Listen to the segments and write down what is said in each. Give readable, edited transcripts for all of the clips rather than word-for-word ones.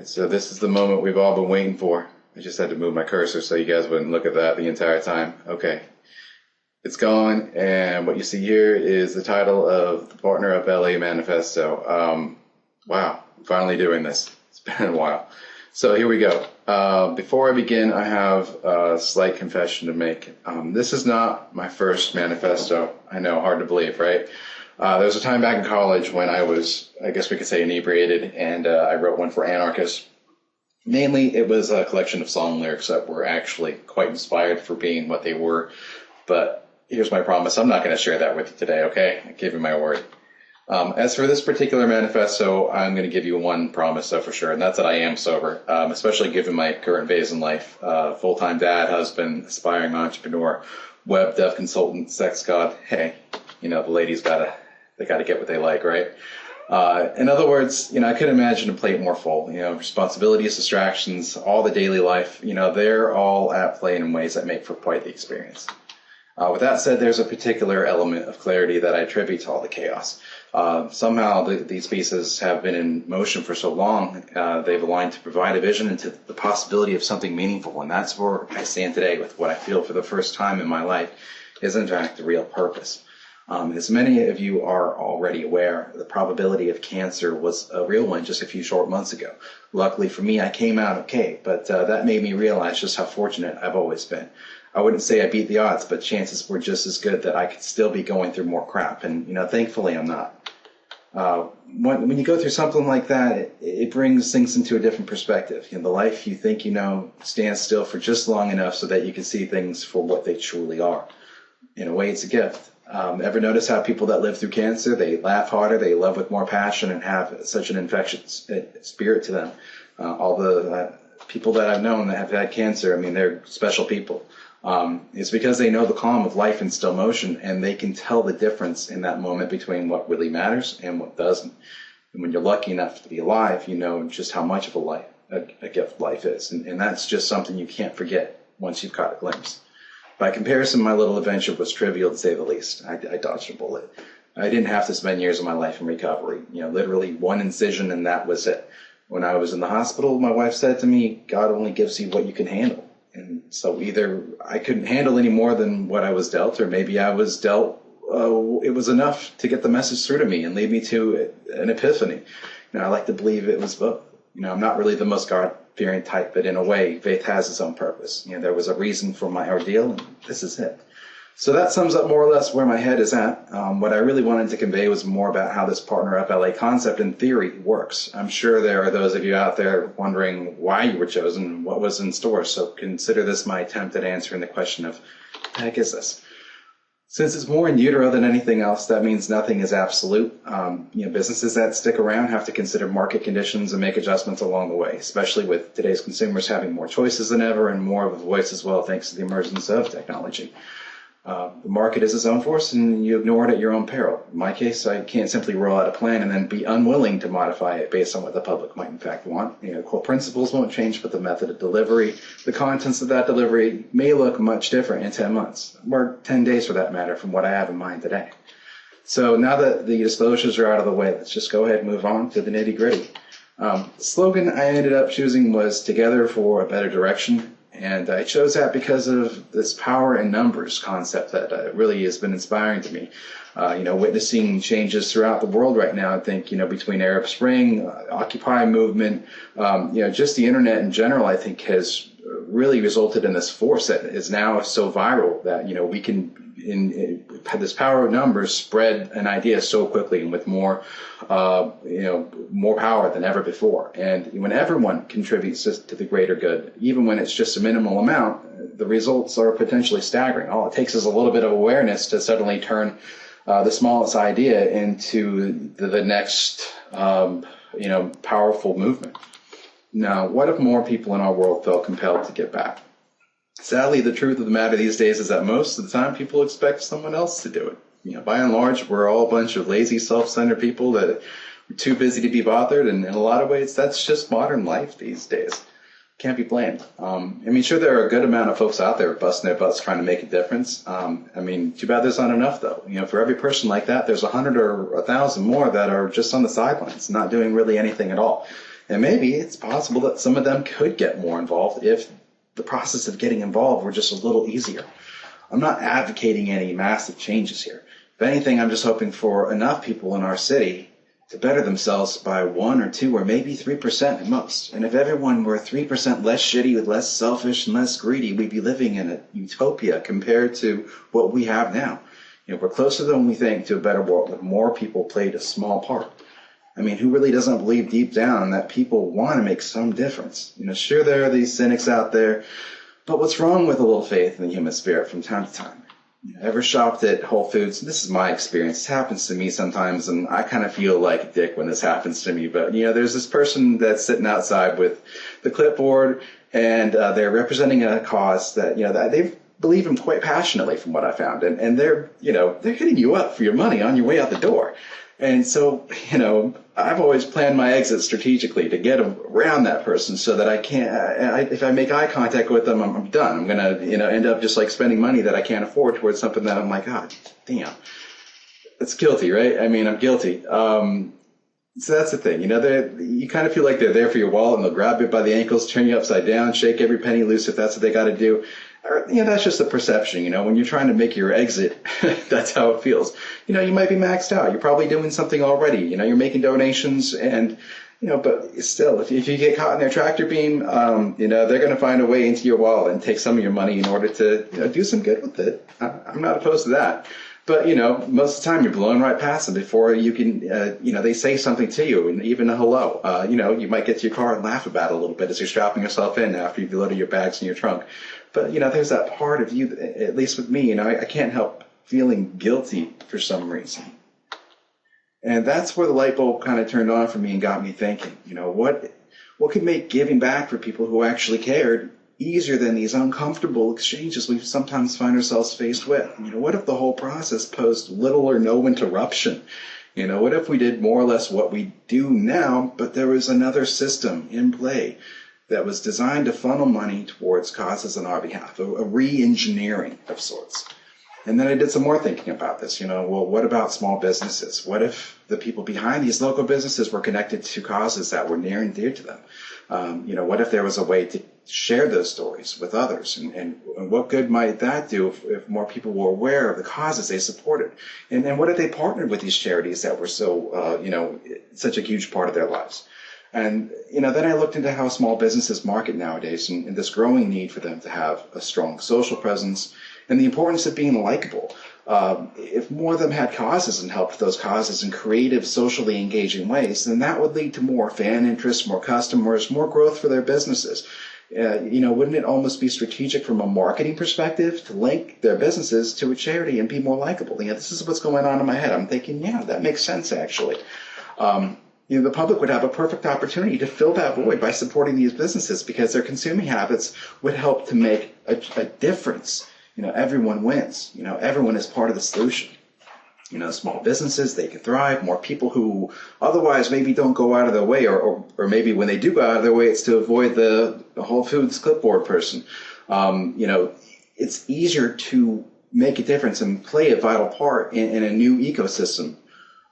Alright, so this is the moment we've all been waiting for. I just had to move my cursor so you guys wouldn't look at that the entire time. Okay. It's gone, and what you see here is the title of the PartnerUp LA Manifesto. Wow, I'm finally doing this. It's been a while. So here we go. Before I begin, I have a slight confession to make. This is not my first manifesto. I know, hard to believe, right? There was a time back in college when I was, I guess we could say, inebriated, and I wrote one for anarchists. Mainly, it was a collection of song lyrics that were actually quite inspired for being what they were. But here's my promise. I'm not going to share that with you today, okay? I give you my word. As for this particular manifesto, I'm going to give you one promise, though, for sure, and that's that I am sober, especially given my current phase in life. Full-time dad, husband, aspiring entrepreneur, web dev consultant, sex god. Hey, you know, the ladies gotta get what they like, right? In other words, I could imagine a plate more full. Responsibilities, distractions, all the daily life, they're all at play in ways that make for quite the experience. With that said, there's a particular element of clarity that I attribute to all the chaos. Somehow these pieces have been in motion for so long, they've aligned to provide a vision into the possibility of something meaningful, and that's where I stand today with what I feel for the first time in my life is in fact the real purpose. As many of you are already aware, the probability of cancer was a real one just a few short months ago. Luckily for me, I came out okay, but that made me realize just how fortunate I've always been. I wouldn't say I beat the odds, but chances were just as good that I could still be going through more crap, and thankfully I'm not. When you go through something like that, it brings things into a different perspective. The life you think you know stands still for just long enough so that you can see things for what they truly are. In a way, it's a gift. Ever notice how people that live through cancer, they laugh harder, they love with more passion, and have such an infectious spirit to them? All the people that I've known that have had cancer, they're special people. It's because they know the calm of life in still motion, and they can tell the difference in that moment between what really matters and what doesn't. And when you're lucky enough to be alive, you know just how much of a gift life is. And that's just something you can't forget once you've caught a glimpse. By comparison, my little adventure was trivial, to say the least. I dodged a bullet. I didn't have to spend years of my life in recovery. Literally one incision, and that was it. When I was in the hospital, my wife said to me, God only gives you what you can handle. And so either I couldn't handle any more than what I was dealt, or maybe I was dealt, it was enough to get the message through to me and lead me to an epiphany. I like to believe it was both. I'm not really the most God-fearing type, but in a way, faith has its own purpose. There was a reason for my ordeal, and this is it. So that sums up more or less where my head is at. What I really wanted to convey was more about how this PartnerUp LA concept in theory works. I'm sure there are those of you out there wondering why you were chosen, what was in store, so consider this my attempt at answering the question of, what the heck is this? Since it's more in utero than anything else, that means nothing is absolute. Businesses that stick around have to consider market conditions and make adjustments along the way, especially with today's consumers having more choices than ever and more of a voice as well, thanks to the emergence of technology. The market is its own force, and you ignore it at your own peril. In my case, I can't simply roll out a plan and then be unwilling to modify it based on what the public might in fact want. Core principles won't change, but the method of delivery, the contents of that delivery may look much different in 10 months, or 10 days for that matter, from what I have in mind today. So now that the disclosures are out of the way, let's just go ahead and move on to the nitty-gritty. The slogan I ended up choosing was "Together for a Better Direction." And I chose that because of this power in numbers concept that really has been inspiring to me. Witnessing changes throughout the world right now, I think, between Arab Spring, Occupy movement, just the internet in general, I think has really resulted in this force that is now so viral that, we can, in this power of numbers, spread an idea so quickly and with more power than ever before. And when everyone contributes to the greater good, even when it's just a minimal amount, the results are potentially staggering. All it takes is a little bit of awareness to suddenly turn the smallest idea into the next, powerful movement. Now, what if more people in our world felt compelled to give back? Sadly, the truth of the matter these days is that most of the time people expect someone else to do it. By and large, we're all a bunch of lazy, self-centered people that are too busy to be bothered, and in a lot of ways, that's just modern life these days. Can't be blamed. Sure, there are a good amount of folks out there busting their butts trying to make a difference. Too bad there's not enough, though. For every person like that, there's 100 or 1,000 more that are just on the sidelines, not doing really anything at all. And maybe it's possible that some of them could get more involved if the process of getting involved were just a little easier. I'm not advocating any massive changes here. If anything, I'm just hoping for enough people in our city to better themselves by 1 or 2 or maybe 3% at most. And if everyone were 3% less shitty, less selfish, and less greedy, we'd be living in a utopia compared to what we have now. We're closer than we think to a better world if more people played a small part. I mean, who really doesn't believe deep down that people want to make some difference? Sure, there are these cynics out there, but what's wrong with a little faith in the human spirit from time to time? Ever shopped at Whole Foods? This is my experience. It happens to me sometimes, and I kind of feel like a dick when this happens to me. But, there's this person that's sitting outside with the clipboard, and they're representing a cause that, that they believe in quite passionately from what I found. And they're, they're hitting you up for your money on your way out the door. And so, I've always planned my exit strategically to get around that person so that I can't, if I make eye contact with them, I'm done. I'm going to, end up just like spending money that I can't afford towards something that I'm like, God damn, it's guilty, right? I mean, I'm guilty. So that's the thing, you kind of feel like they're there for your wallet and they'll grab you by the ankles, turn you upside down, shake every penny loose if that's what they got to do. Or, that's just a perception, when you're trying to make your exit, that's how it feels. You might be maxed out. You're probably doing something already. You're making donations and, but still, if you get caught in their tractor beam, they're going to find a way into your wallet and take some of your money in order to, do some good with it. I'm not opposed to that. But, most of the time you're blowing right past them before you can, they say something to you, and even a hello. You might get to your car and laugh about it a little bit as you're strapping yourself in after you've loaded your bags in your trunk. But, there's that part of you, at least with me, I can't help feeling guilty for some reason. And that's where the light bulb kind of turned on for me and got me thinking, what could make giving back for people who actually cared easier than these uncomfortable exchanges we sometimes find ourselves faced with? What if the whole process posed little or no interruption? What if we did more or less what we do now, but there was another system in play that was designed to funnel money towards causes on our behalf, a re-engineering of sorts? And then I did some more thinking about this. Well, what about small businesses? What if the people behind these local businesses were connected to causes that were near and dear to them? What if there was a way to share those stories with others? And what good might that do if more people were aware of the causes they supported? And what if they partnered with these charities that were so, such a huge part of their lives? And, then I looked into how small businesses market nowadays and this growing need for them to have a strong social presence and the importance of being likable. If more of them had causes and helped those causes in creative, socially engaging ways, then that would lead to more fan interest, more customers, more growth for their businesses. Wouldn't it almost be strategic from a marketing perspective to link their businesses to a charity and be more likable? This is what's going on in my head. I'm thinking, yeah, that makes sense, actually. The public would have a perfect opportunity to fill that void by supporting these businesses because their consuming habits would help to make a difference. Everyone wins. Everyone is part of the solution. Small businesses, they can thrive. More people who otherwise maybe don't go out of their way, or maybe when they do go out of their way, it's to avoid the Whole Foods clipboard person. It's easier to make a difference and play a vital part in a new ecosystem.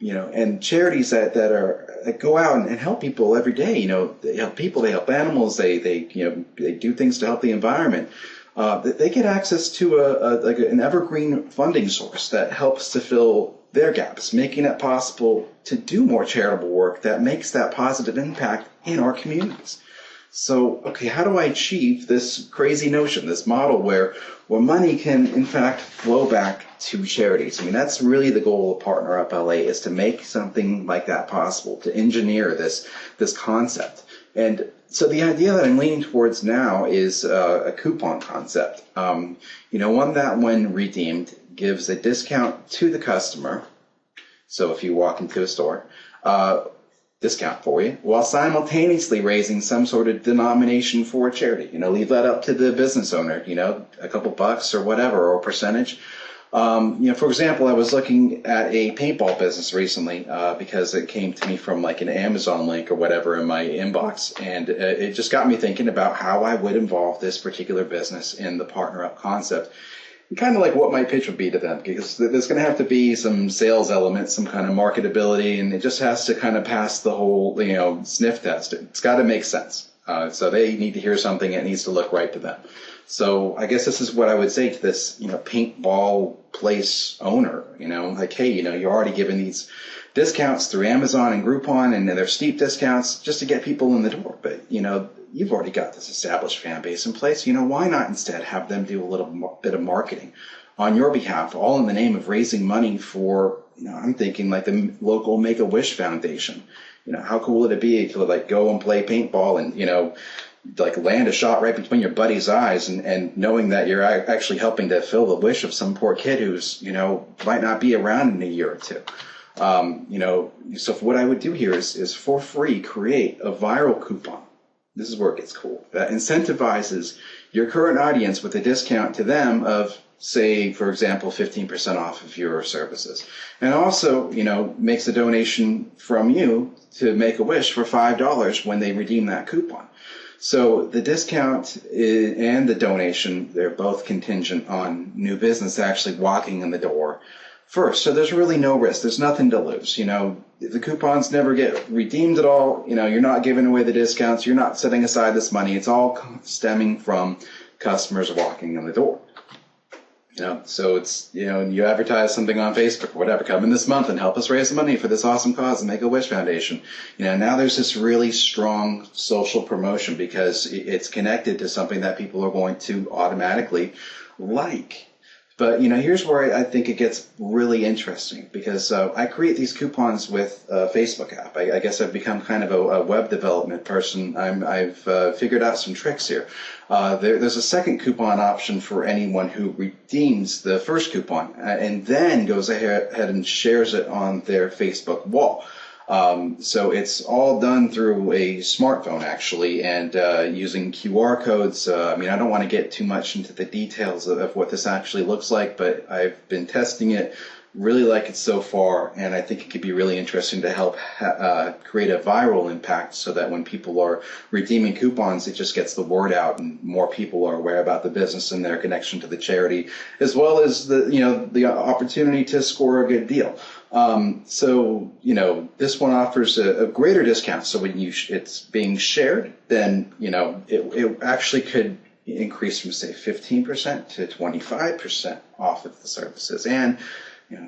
And charities that go out and help people every day. They help people, they help animals, they do things to help the environment. They get access to an evergreen funding source that helps to fill their gaps, making it possible to do more charitable work that makes that positive impact in our communities. So, okay, how do I achieve this crazy notion, this model where money can, in fact, flow back to charities? That's really the goal of PartnerUp LA, is to make something like that possible, to engineer this concept. And so the idea that I'm leaning towards now is a coupon concept. One that, when redeemed, gives a discount to the customer. So if you walk into a store, discount for you, while simultaneously raising some sort of denomination for a charity. Leave that up to the business owner, a couple bucks or whatever, or a percentage. For example, I was looking at a paintball business recently because it came to me from like an Amazon link or whatever in my inbox. And it just got me thinking about how I would involve this particular business in the PartnerUp concept. kind of like what my pitch would be to them, because there's going to have to be some sales elements, some kind of marketability, and it just has to kind of pass the whole, sniff test. It's got to make sense. So they need to hear something. It needs to look right to them. So I guess this is what I would say to this, paintball place owner, like, hey, you're already giving these discounts through Amazon and Groupon, and they're steep discounts just to get people in the door. But, you've already got this established fan base in place. Why not instead have them do a little bit of marketing on your behalf, all in the name of raising money for, I'm thinking like the local Make-A-Wish Foundation. How cool would it be to like go and play paintball and, like land a shot right between your buddy's eyes and knowing that you're actually helping to fill the wish of some poor kid who's, might not be around in a year or two. So what I would do here is for free create a viral coupon. This is where it gets cool. That incentivizes your current audience with a discount to them of, say, for example, 15% off of your services. And also, makes a donation from you to Make-A-Wish for $5 when they redeem that coupon. So the discount and the donation, they're both contingent on new business actually walking in the door first. So there's really no risk. There's nothing to lose. The coupons never get redeemed at all. You're not giving away the discounts. You're not setting aside this money. It's all stemming from customers walking in the door. So it's, you advertise something on Facebook or whatever, come in this month and help us raise some money for this awesome cause, the Make-A-Wish Foundation. Now there's this really strong social promotion because it's connected to something that people are going to automatically like. But, here's where I think it gets really interesting because I create these coupons with a Facebook app. I guess I've become kind of a web development person. I've figured out some tricks here. There's a second coupon option for anyone who redeems the first coupon and then goes ahead and shares it on their Facebook wall. So it's all done through a smartphone, actually, and using QR codes. I don't want to get too much into the details of what this actually looks like, but I've been testing it, really like it so far, and I think it could be really interesting to help create a viral impact so that when people are redeeming coupons, it just gets the word out and more people are aware about the business and their connection to the charity, as well as the opportunity to score a good deal. So this one offers a greater discount. So when it's being shared, then, it actually could increase from, say, 15% to 25% off of the services and,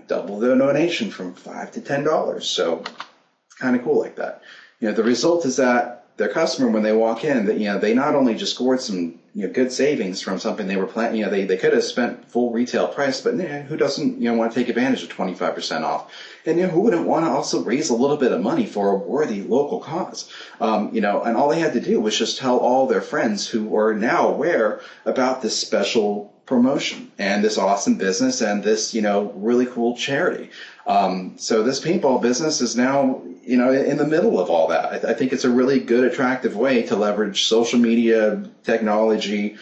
double the donation from $5 to $10. So it's kind of cool like that. The result is that their customer, when they walk in, that, they not only just scored some, good savings from something they were planning, they could have spent full retail price, but who doesn't, want to take advantage of 25% off? And who wouldn't want to also raise a little bit of money for a worthy local cause? And all they had to do was just tell all their friends who are now aware about this special promotion and this awesome business and this, really cool charity. So this paintball business is now, in the middle of all that. I think it's a really good, attractive way to leverage social media, technology,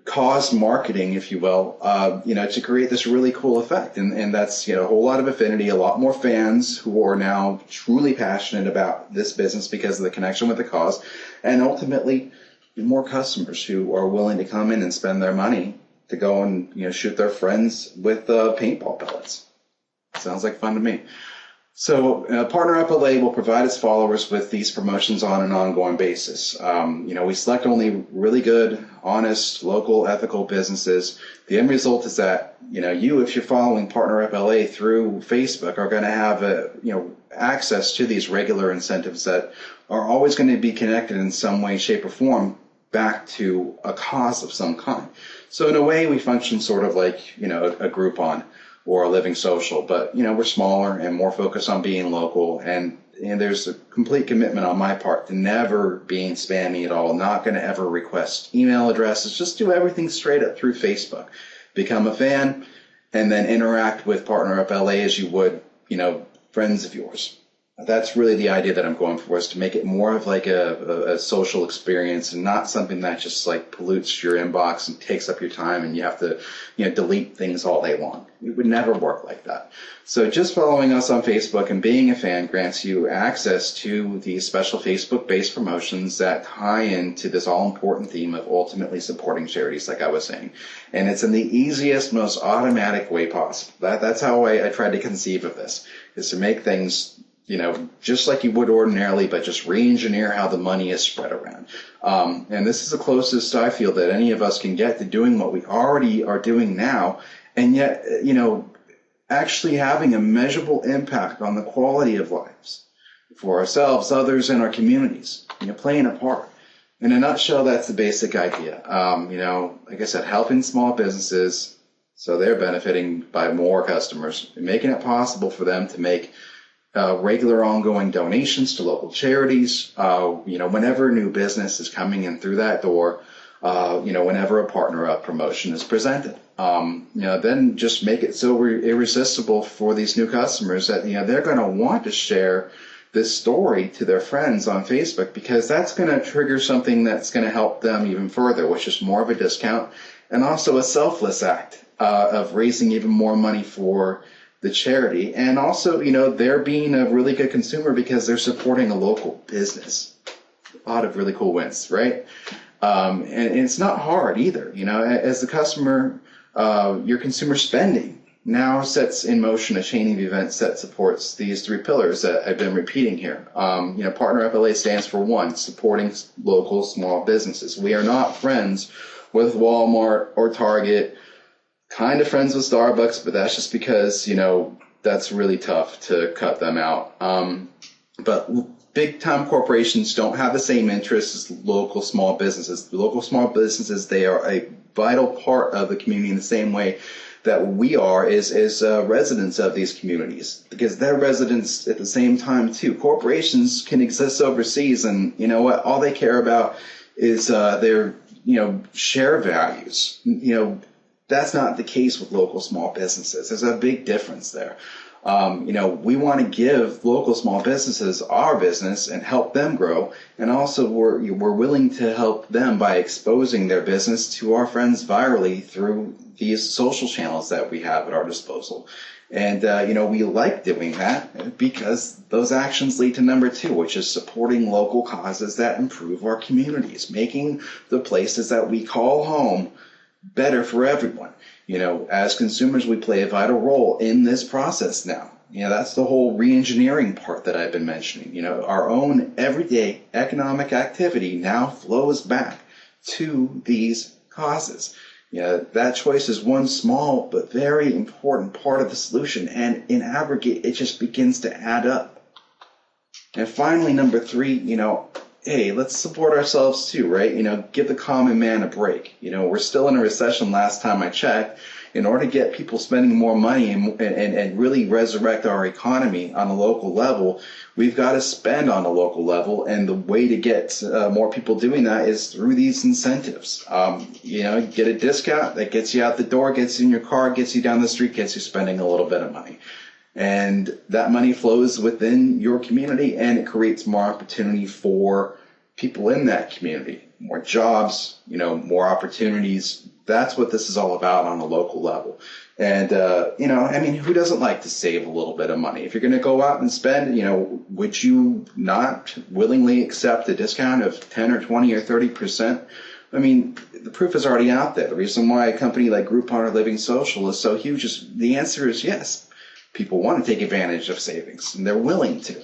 cause marketing, if you will, to create this really cool effect. And that's, a whole lot of affinity, a lot more fans who are now truly passionate about this business because of the connection with the cause, and ultimately more customers who are willing to come in and spend their money to go and, shoot their friends with paintball pellets. Sounds like fun to me. So PartnerUp LA will provide its followers with these promotions on an ongoing basis. We select only really good, honest, local, ethical businesses. The end result is that, if you're following PartnerUp LA through Facebook, are going to have access to these regular incentives that are always going to be connected in some way, shape, or form back to a cause of some kind. So in a way, we function sort of like, a Groupon or a Living Social, but, we're smaller and more focused on being local. And there's a complete commitment on my part to never being spammy at all, not going to ever request email addresses, just do everything straight up through Facebook. Become a fan and then interact with PartnerUp LA as you would, friends of yours. That's really the idea that I'm going for, is to make it more of like a social experience and not something that just like pollutes your inbox and takes up your time and you have to, delete things all day long. It would never work like that. So just following us on Facebook and being a fan grants you access to these special Facebook-based promotions that tie into this all-important theme of ultimately supporting charities, like I was saying. And it's in the easiest, most automatic way possible. That's how I tried to conceive of this, is to make things just like you would ordinarily, but just re-engineer how the money is spread around. And this is the closest I feel that any of us can get to doing what we already are doing now, and yet, actually having a measurable impact on the quality of lives for ourselves, others, and our communities, playing a part. In a nutshell, that's the basic idea. Like I said, helping small businesses so they're benefiting by more customers, and making it possible for them to make regular ongoing donations to local charities, whenever new business is coming in through that door, whenever a PartnerUp promotion is presented. Then just make it so irresistible for these new customers that, they're going to want to share this story to their friends on Facebook, because that's going to trigger something that's going to help them even further, which is more of a discount and also a selfless act of raising even more money for the charity, and also, they're being a really good consumer because they're supporting a local business. A lot of really cool wins, right? And it's not hard either. As the customer, your consumer spending now sets in motion a chain of events that supports these three pillars that I've been repeating here. PartnerUp LA stands for, one, supporting local small businesses. We are not friends with Walmart or Target. Kind of friends with Starbucks, but that's just because, that's really tough to cut them out. But big-time corporations don't have the same interests as local small businesses. The local small businesses, they are a vital part of the community in the same way that we are as residents of these communities, because they're residents at the same time, too. Corporations can exist overseas, and what? All they care about is their, share values. That's not the case with local small businesses. There's a big difference there. We want to give local small businesses our business and help them grow. And also we're willing to help them by exposing their business to our friends virally through these social channels that we have at our disposal. And, we like doing that because those actions lead to number two, which is supporting local causes that improve our communities, making the places that we call home better for everyone. As consumers, we play a vital role in this process now. That's the whole re-engineering part that I've been mentioning. Our own everyday economic activity now flows back to these causes. That choice is one small but very important part of the solution, and in aggregate, it just begins to add up. And finally, number three, hey, let's support ourselves too, right? Give the common man a break. We're still in a recession last time I checked. In order to get people spending more money and really resurrect our economy on a local level, we've got to spend on a local level. And the way to get more people doing that is through these incentives. Get a discount that gets you out the door, gets you in your car, gets you down the street, gets you spending a little bit of money. And that money flows within your community, and it creates more opportunity for people in that community, more jobs, more opportunities. That's what this is all about on a local level. And, who doesn't like to save a little bit of money? If you're going to go out and spend, would you not willingly accept a discount of 10 or 20 or 30%? The proof is already out there. The reason why a company like Groupon or Living Social is so huge is the answer is yes. People want to take advantage of savings, and they're willing to.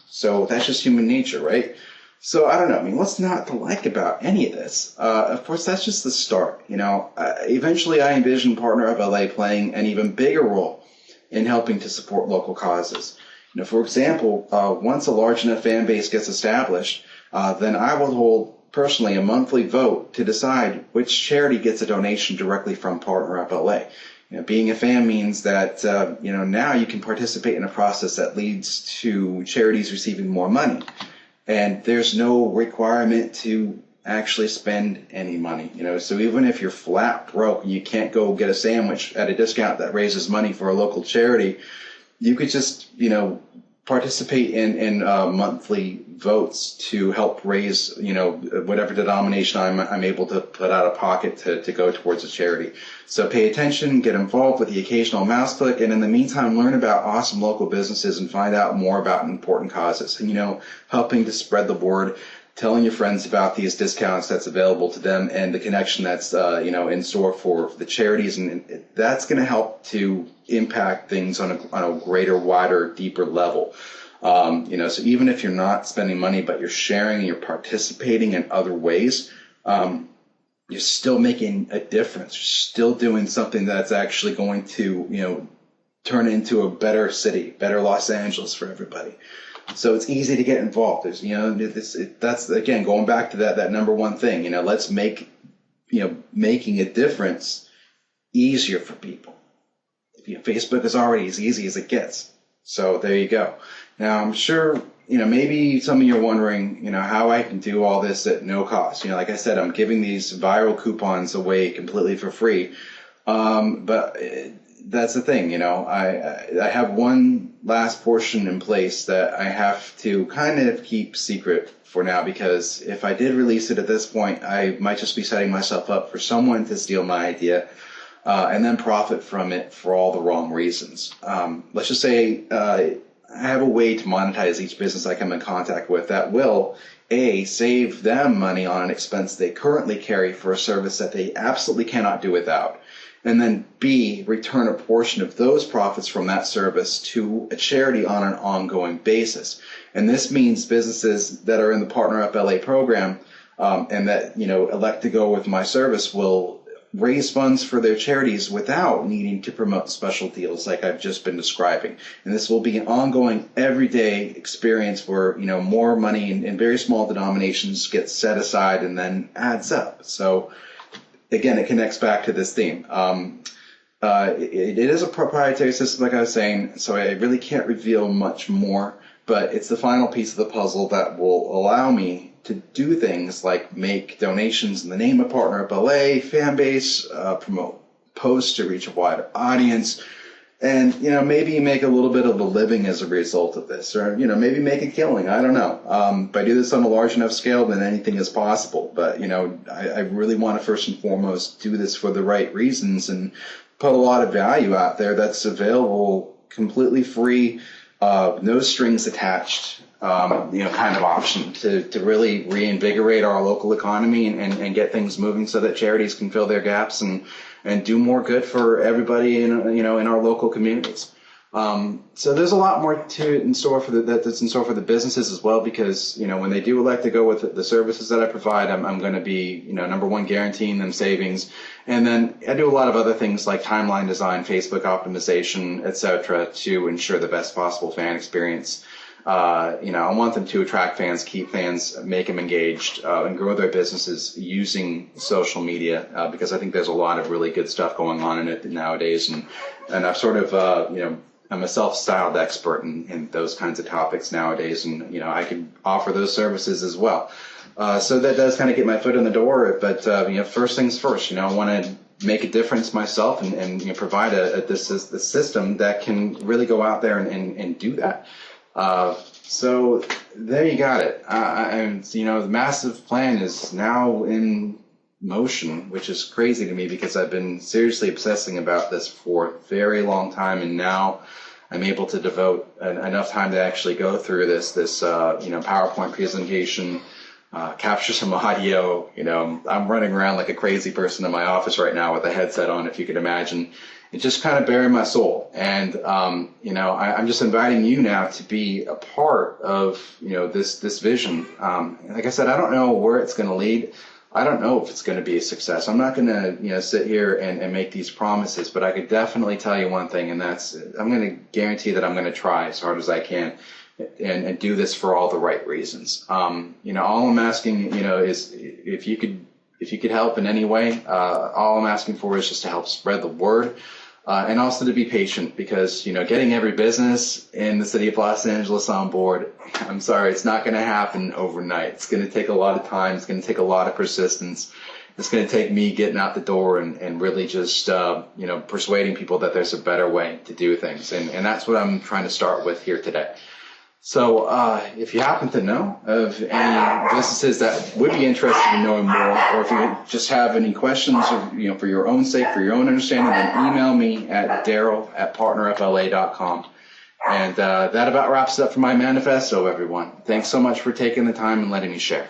So that's just human nature, right? So I don't know. What's not to like about any of this? Of course, that's just the start. Eventually I envision PartnerUp LA playing an even bigger role in helping to support local causes. For example, once a large enough fan base gets established, then I will hold personally a monthly vote to decide which charity gets a donation directly from PartnerUp LA. Being a fan means that, now you can participate in a process that leads to charities receiving more money. And there's no requirement to actually spend any money. So even if you're flat broke, you can't go get a sandwich at a discount that raises money for a local charity, you could just, participate in monthly votes to help raise, whatever denomination I'm able to put out of pocket to go towards a charity. So pay attention, get involved with the occasional mouse click, and in the meantime, learn about awesome local businesses and find out more about important causes. And, helping to spread the word, telling your friends about these discounts that's available to them and the connection that's, in store for the charities. And that's going to help to impact things on a greater, wider, deeper level. So even if you're not spending money, but you're sharing and you're participating in other ways, you're still making a difference. You're still doing something that's actually going to, turn into a better city, better Los Angeles for everybody. So it's easy to get involved. There's, that's again going back to that number one thing. Let's make, making a difference easier for people. Facebook is already as easy as it gets. So there you go. Now I'm sure, maybe some of you are wondering, how I can do all this at no cost. Like I said, I'm giving these viral coupons away completely for free. But that's the thing, I have one last portion in place that I have to kind of keep secret for now, because if I did release it at this point, I might just be setting myself up for someone to steal my idea and then profit from it for all the wrong reasons. Let's just say I have a way to monetize each business I come in contact with that will, A, save them money on an expense they currently carry for a service that they absolutely cannot do without, and then B, return a portion of those profits from that service to a charity on an ongoing basis. And this means businesses that are in the PartnerUp LA program and that, elect to go with my service will raise funds for their charities without needing to promote special deals like I've just been describing. And this will be an ongoing, everyday experience where, more money in very small denominations gets set aside and then adds up. So again, it connects back to this theme. It is a proprietary system, like I was saying, so I really can't reveal much more, but it's the final piece of the puzzle that will allow me to do things like make donations in the name of PartnerUp LA, fan base, promote posts to reach a wider audience, and, maybe make a little bit of a living as a result of this, or, maybe make a killing. I don't know. If I do this on a large enough scale, then anything is possible. But, I really want to first and foremost do this for the right reasons and put a lot of value out there that's available completely free, no strings attached, kind of option to really reinvigorate our local economy and get things moving so that charities can fill their gaps and do more good for everybody in our local communities. So there's a lot more to it in store for that's in store for the businesses as well, because when they do elect to go with the services that I provide, I'm going to be number one, guaranteeing them savings, and then I do a lot of other things like timeline design, Facebook optimization, etc., to ensure the best possible fan experience. I want them to attract fans, keep fans, make them engaged, and grow their businesses using social media, because I think there's a lot of really good stuff going on in it nowadays. And I've sort of, I'm a self-styled expert in those kinds of topics nowadays, and, I can offer those services as well. So that does kind of get my foot in the door, but, first things first, I want to make a difference myself and provide a system that can really go out there and do that. So there you got it. And the massive plan is now in motion, which is crazy to me because I've been seriously obsessing about this for a very long time, and now I'm able to devote enough time to actually go through this PowerPoint presentation, capture some audio. I'm running around like a crazy person in my office right now with a headset on, if you could imagine. It just kind of buried my soul. And, I'm just inviting you now to be a part of, this vision. Like I said, I don't know where it's going to lead. I don't know if it's going to be a success. I'm not going to, sit here and make these promises, but I could definitely tell you one thing, and that's I'm going to guarantee that I'm going to try as hard as I can and do this for all the right reasons. All I'm asking, is if you could help in any way, all I'm asking for is just to help spread the word. And also to be patient, because, getting every business in the city of Los Angeles on board, I'm sorry, it's not going to happen overnight. It's going to take a lot of time. It's going to take a lot of persistence. It's going to take me getting out the door and really just, persuading people that there's a better way to do things. And that's what I'm trying to start with here today. So if you happen to know of any businesses that would be interested in knowing more, or if you just have any questions, or, for your own sake, for your own understanding, then email me at daryl@partnerupla.com. And that about wraps it up for my manifesto, everyone. Thanks so much for taking the time and letting me share.